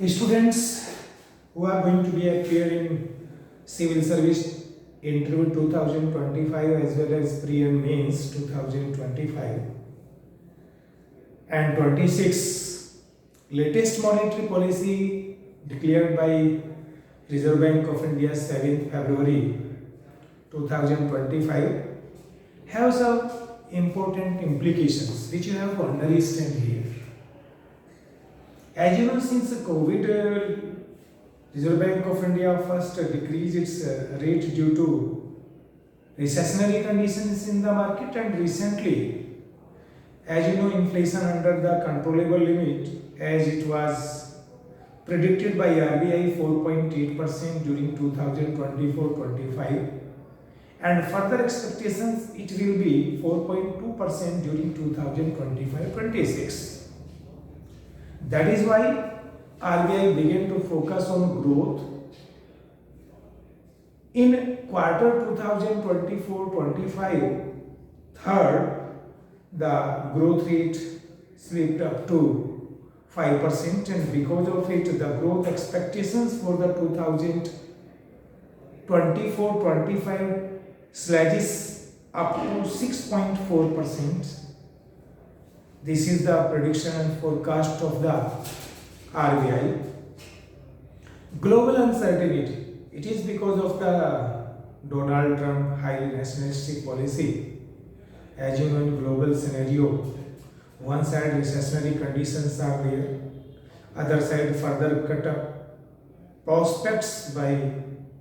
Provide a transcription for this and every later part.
Students who are going to be appearing civil service interview 2025 as well as pre and mains 2025 and 26 latest monetary policy declared by Reserve Bank of India 7th February 2025 have some important implications which you have to understand here. As you know, since COVID, Reserve Bank of India first decreased its rate due to recessionary conditions in the market, and recently, as you know, inflation under the controllable limit, as it was predicted by RBI 4.8% during 2024-25, and further expectations it will be 4.2% during 2025-26. That is why RBI began to focus on growth. In quarter 2024-25, third, the growth rate slipped up to 5%, and because of it, the growth expectations for the 2024-25 sledges up to 6.4%. This is the prediction and forecast of the RBI. Global uncertainty. It is because of the Donald Trump highly nationalistic policy. As you know, in global scenario, one side recessionary conditions are there, other side further cut up prospects by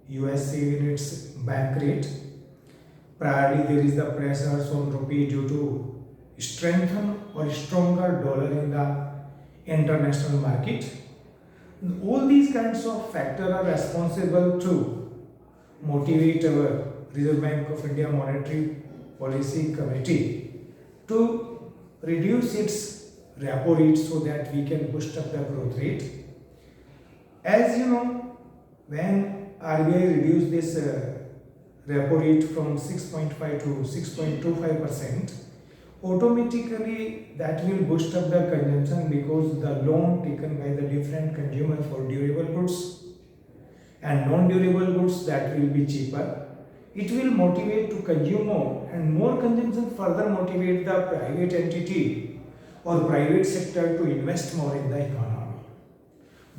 USA in its bank rate. Priorly, there is the pressures on rupee due to strengthen or stronger dollar in the international market. All these kinds of factors are responsible to motivate our Reserve Bank of India Monetary Policy Committee to reduce its repo rate so that we can boost up the growth rate. As you know, when RBI reduced this repo rate from 6.5 to 6.25%, automatically that will boost up the consumption because the loan taken by the different consumer for durable goods and non-durable goods, that will be cheaper. It will motivate to consume more, and more consumption further motivate the private entity or private sector to invest more in the economy.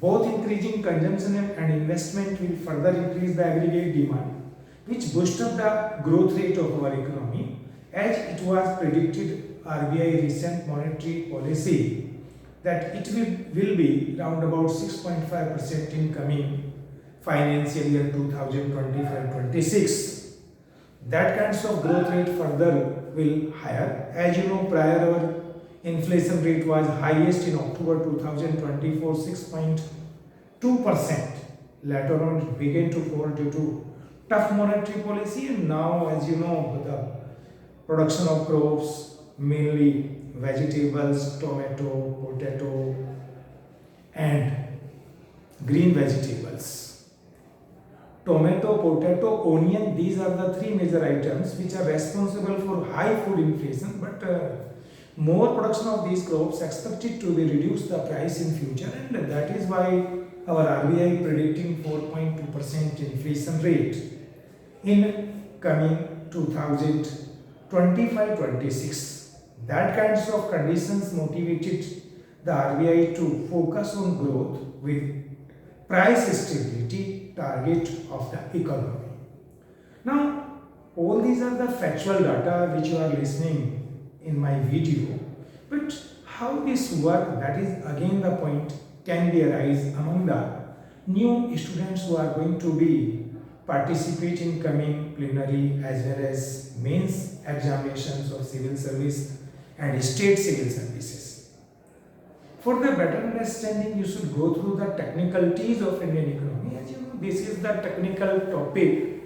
Both increasing consumption and investment will further increase the aggregate demand, which boost up the growth rate of our economy. As it was predicted, RBI recent monetary policy that it will be around about 6.5% in coming financial year 2025-26. That kinds of growth rate further will higher. As you know, prior our inflation rate was highest in October 2024, 6.2%. Later on, it began to fall due to tough monetary policy, and now, as you know, the production of crops, mainly vegetables, tomato, potato, and green vegetables. Tomato, potato, onion, these are the three major items which are responsible for high food inflation, but more production of these crops expected to be reduce the price in future, and that is why our RBI predicting 4.2% inflation rate in coming 2025-26. That kinds of conditions motivated the RBI to focus on growth with price stability target of the economy. Now, all these are the factual data which you are listening in my video, but how this work, that is again the point, can be arise among the new students who are going to be participate in coming plenary as well as mains examinations of civil service and state civil services. For the better understanding, you should go through the technicalities of Indian economy. As you know, this is the technical topic,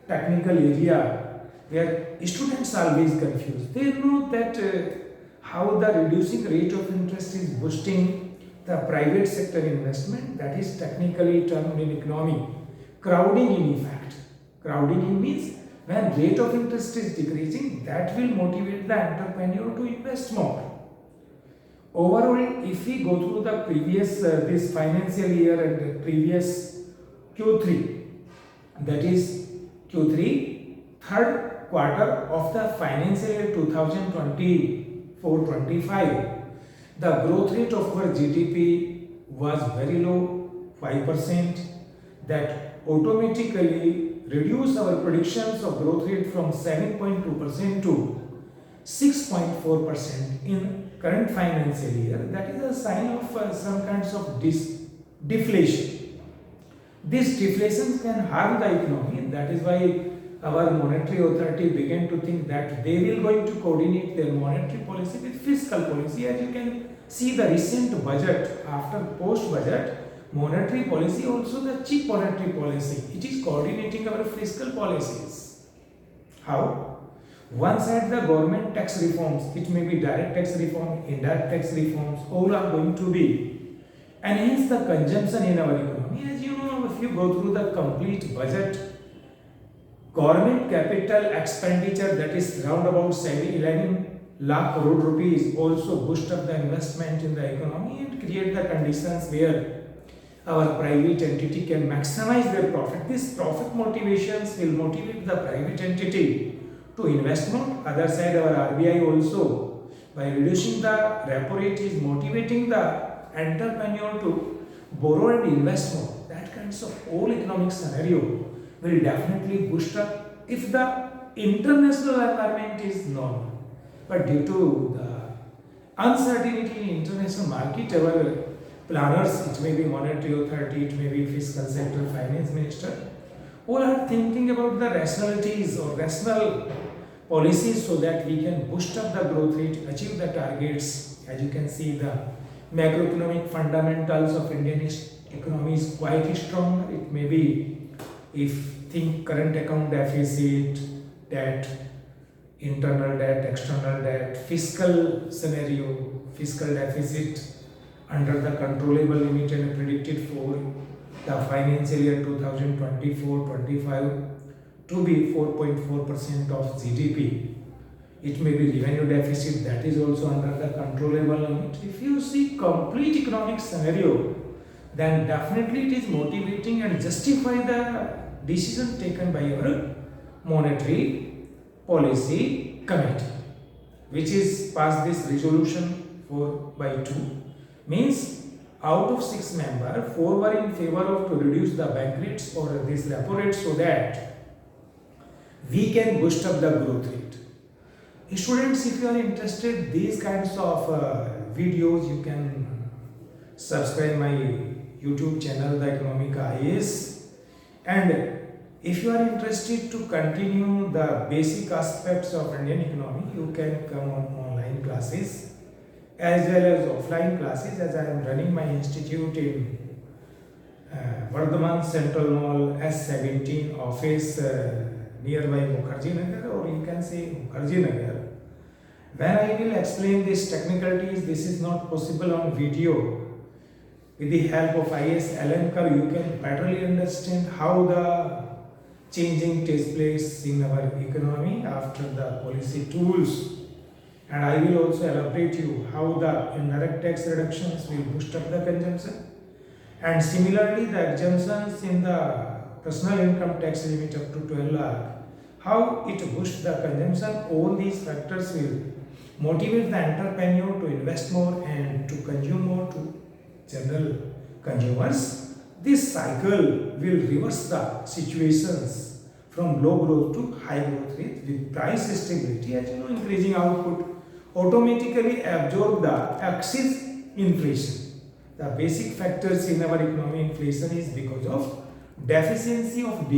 technical area where students are always confused. They know that how the reducing rate of interest is boosting the private sector investment, that is technically termed in economy crowding in effect. Crowding in means when rate of interest is decreasing, that will motivate the entrepreneur to invest more. overall, if we go through the previous this financial year and the previous Q3, that is Q3, third quarter of the financial year 2024-25, the growth rate of our GDP was very low, 5%. That automatically reduced our predictions of growth rate from 7.2% to 6.4% in current financial year. That is a sign of some kinds of deflation. This deflation can harm the economy. That is why our monetary authority began to think that they will going to coordinate their monetary policy with fiscal policy. As you can see the recent budget, after post budget, monetary policy also the cheap monetary policy. It is coordinating our fiscal policies. How? One side the government tax reforms, it may be direct tax reform, indirect tax reforms, all are going to be enhance the consumption in our economy. As you know, if you go through the complete budget, government capital expenditure, that is round about 11 lakh crore rupees, also boost up the investment in the economy and create the conditions where our private entity can maximize their profit. These profit motivations will motivate the private entity to invest more. Other side, our RBI also, by reducing the repo rate, is motivating the entrepreneur to borrow and invest more. That kinds of whole economic scenario will definitely boost up if the international environment is normal. But due to the uncertainty in international market, our planners, it may be monetary authority, it may be fiscal sector, finance minister, all are thinking about the rationalities or rational policies so that we can boost up the growth rate, achieve the targets. As you can see, the macroeconomic fundamentals of Indian economy is quite strong. It may be, if think current account deficit, debt, internal debt, external debt, fiscal scenario, fiscal deficit under the controllable limit and predicted for the financial year 2024-25 to be 4.4% of GDP. It may be revenue deficit, that is also under the controllable limit. If you see complete economic scenario, then definitely it is motivating and justify the decision taken by our monetary policy committee, which is passed this resolution 4/2. Means out of 6 members, 4 were in favor of to reduce the bank rates or this repo rate so that we can boost up the growth rate. Students, if you are interested these kinds of videos, you can subscribe my YouTube channel, The Economic IAS. And if you are interested to continue the basic aspects of Indian economy, you can come on online classes as well as offline classes, as I am running my institute in Vardhaman Central Mall S17 office nearby Mukherjee Nagar, or you can say Mukherjee Nagar. When I will explain these technicalities, this is not possible on video. With the help of IAS LM curve, you can betterly understand how the changing takes place in our economy after the policy tools. And I will also elaborate you how the indirect tax reductions will boost up the consumption. And similarly, the exemptions in the personal income tax limit up to 12 lakh, how it boosts the consumption. All these factors will motivate the entrepreneur to invest more and to consume more to general consumers. This cycle will reverse the situations from low growth to high growth rate with price stability. As you know, increasing output automatically absorb the excess inflation. The basic factors in our economy, inflation is because of deficiency of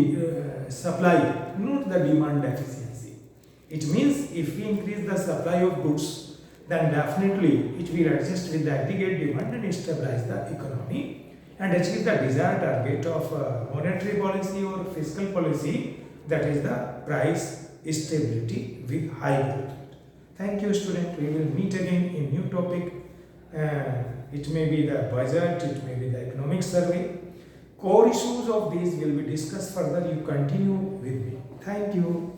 supply, not the demand deficiency. It means if we increase the supply of goods, then definitely it will adjust with the aggregate demand and stabilize the economy and achieve the desired target of monetary policy or fiscal policy, that is the price stability with high growth. Thank you, student. We will meet again in new topic. It may be the budget, it may be the economic survey. Core issues of these will be discussed further. You continue with me. Thank you.